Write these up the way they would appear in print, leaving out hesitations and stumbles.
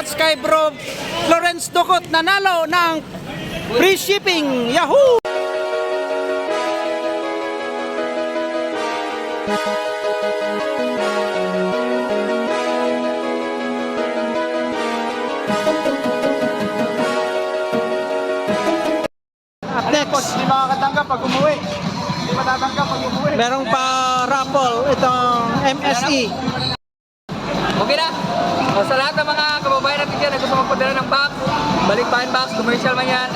congrats kay bro Florence Ducot, nanalo ng free shipping. Yahoo! At next, Hindi makakatanggap pag umuwi. Hindi matatanggap pag umuwi. merong pa raffle itong MSE. Okay na? O, sa lahat ng mga kababayan natin dyan na gusto magpadala ng box, balikbayan box, commercial man yan,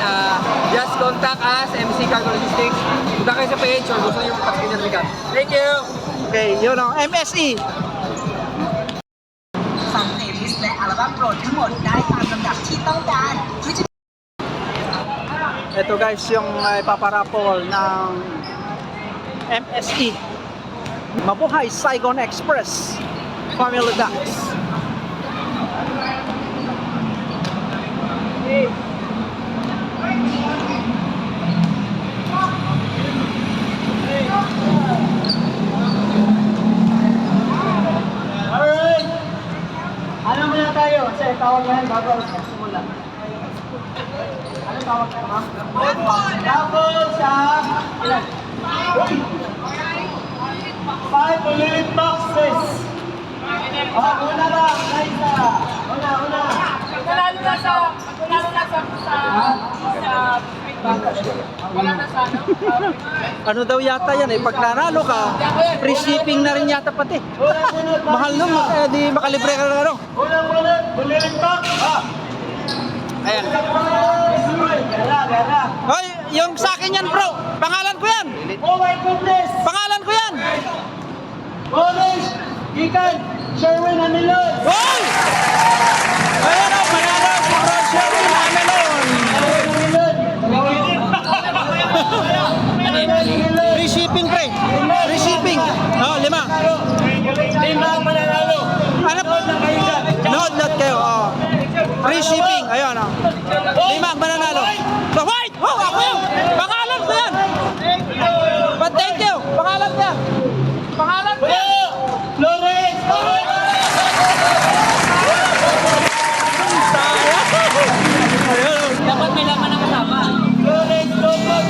just contact us, MC Cargo Logistics. Punta kayo sa page or gusto nyo yung box kanya recap. Thank you! Okay, yun ang MSE. ฟังเพลย์ลิสต์และอัลบั้มโปรดทั้งหมดได้ตามลำดับที่ต้องการ Ito guys yung ipaparapol ng MSE. Mabuhay Saigon Express Family Ducks. Alright! Ano muna tayo? Kasi tawag na yan bago simula. Ano tawag na ma'am? Double sa... Ilan? 5 ulit boxes! Una lang, Liza! Una! Lalo na sa wala na sa Ano daw yata yan eh, pag nanalo ka, free shipping na rin yata pati. Mahal nun, di makalibre ka na ano. Unang ulit box! Ayan. Gara! Hoy, yung sa akin yan bro, pangalan ko yan. Oh my goodness! Pangalan ko yan. Orange! Gikan! Sherwin Anilon! Hoy! Ayan o, panalo si bro Sherwin Amelon. Free shipping pre. Free shipping. Oh, 5. Lima ang mananalo! Ano po? Note kayo. Oh. Free shipping. Ayun oh. 5 ang mananalo. So, wait! Oh, ako yun! Pangalan ko yan! But thank you! Pangalan ko yan! Pangalan ko yan! Florence! Dapat may laman na kasama. Florence Lopot!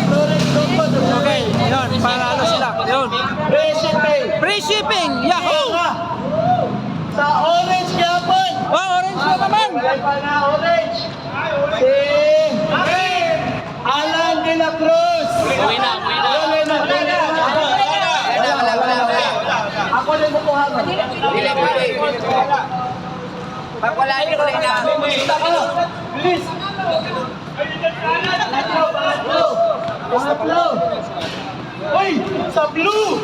Okay, yun. Panalo sila. Yun. Recipe! Free shipping! Yahoo! Sa Orange Japan! Oh, orange na naman! Wala pa na Orange! Si... Alan de la Cruz! Uwi na. Wala. Ako din kukuha mo. Pag wala yun, wala na. Bilis! Pangatlo! Uy! Sa blue!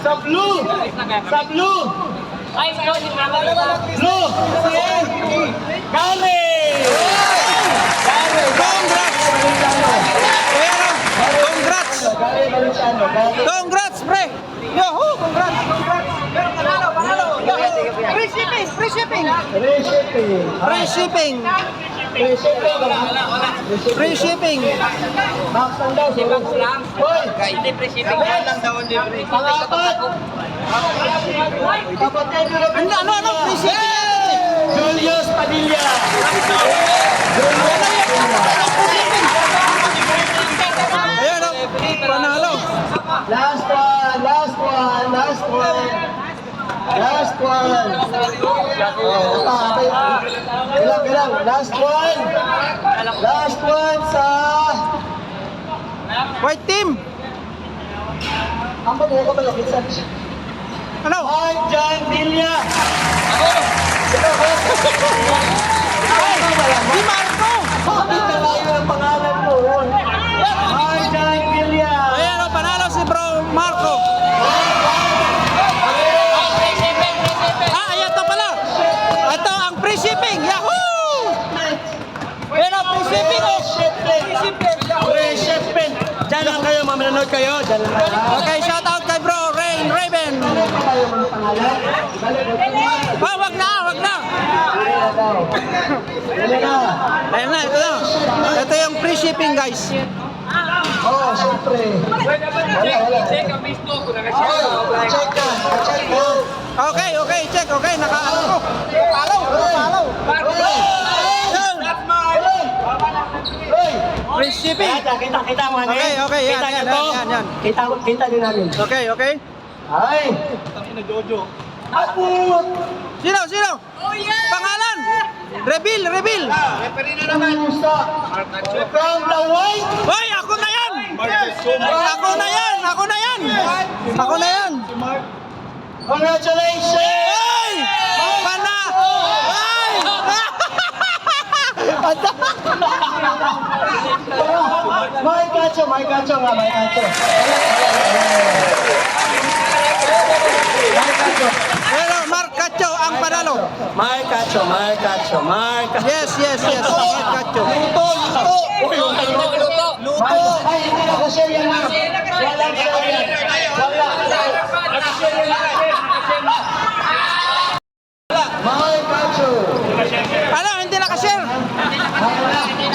Sa blue! Ay, ikaw, di ba? Blue! Si... Gary! Congrats! Ayan oh. Congrats! Gary Valenciano. Congrats, pre! Yahoo! Congrats! Panalo! Yahoo! Free shipping! Recipe! Free shipping! Free shipping! Max lang daw. Si Max lang. Hoy! Hindi, free shipping lang daw. Pangapat! Kapatid nyo na Ano? Free shipping! Julius Padilla! Ayan oh. Panalo! Last one! Bilang. Last one sa... White team! Ang pag-uwi ko malapit sa... Ano? Mark John Villa! Si Marco! Bakit na tayo ng pangalan mo? Mark John Villa! Ayan oh. Panalo si bro Marco! Ayan to pala! Ito ang free shipping! Yahoo! Ayan oh, free shipping oh! Free shipping! Diyan lang kayo, mamanood kayo. Diyan lang kayo. Okay, shout out kay bro Raven! Oh, wag na! Ayan na, ito na. Ito yung free shipping guys. Oo, syempre. Check ang Facebook ko. Check ka. Okay, check. Okay, naka-ano ko. Follow. Kita mo. Okay, okay, yan, Kita yan, nyo to? yan, yan. Kita din namin. Okay, okay. Ay! Abot! Sino? Pangalan? Reveal. Pusa! From the white! Hoy, ako na yan! Congratulations! Hoy! Pana! Hoy! May kacho nga, may kacho. Pero Mark Cacho ang panalo. May kacho. Yes. Mark Cacho. Ay, hindi na kasi yan na. Walang share yan. May kacho. Ano, hindi nakashare?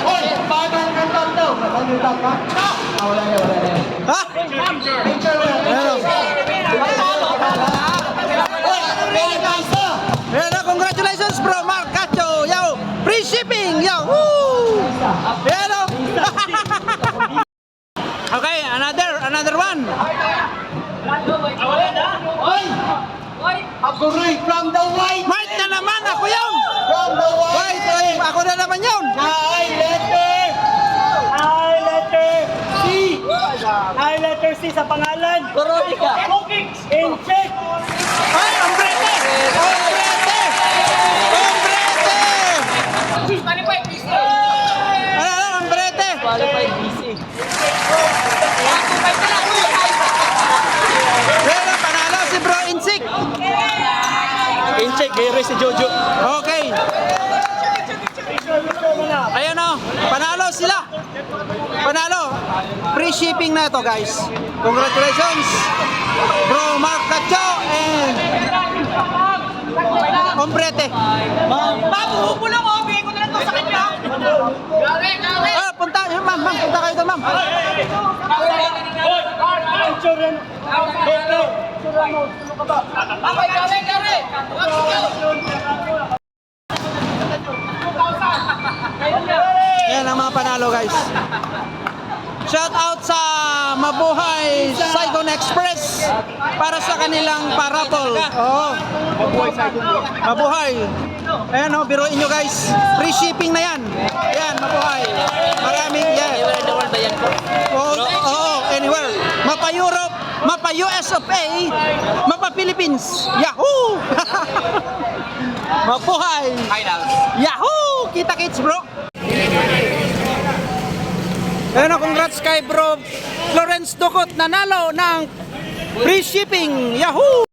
Oy, pagan ng top daw. Pagan yung top, ha? Wala na. Ha? Picture mo. Ano? Oy, very nice, ha? Ayan, congratulations bro, Mark Cacho. Yo, free shipping. Yo, woo! Ayan, oh. Okay, another one. Oy! Ako rin, from the white! White na naman, ako yun. From the white! White, ay, ako na naman yun. I letter C sa pangalan. Veronica. In check. Ay, ombrete! Ano, ombrete? Pero panalo si Bro Insik. In check, gayre si Jojo. Okay. Ayan o, panalo sila. Panalo. Free shipping na to guys. Congratulations. Bro Mark Cacho and Ombrete. Ah, punta, yun, ma'am, punta kayo doon, ma'am. Yan ang mga panalo guys. Shout out sa Mabuhay Saigon Express para sa kanilang parapol. Oo. Mabuhay. Ayan o, biruin nyo guys. Free shipping na yan. Ayan, Mabuhay. Maraming yan. Oo, anywhere. Mapa Europe, mapa US of A, mapa Philippines. Yahoo! Mabuhay. Yahoo! Kita-kits bro. Ayan o, congrats kay bro Florence Ducot, nanalo ng free shipping. Yahoo!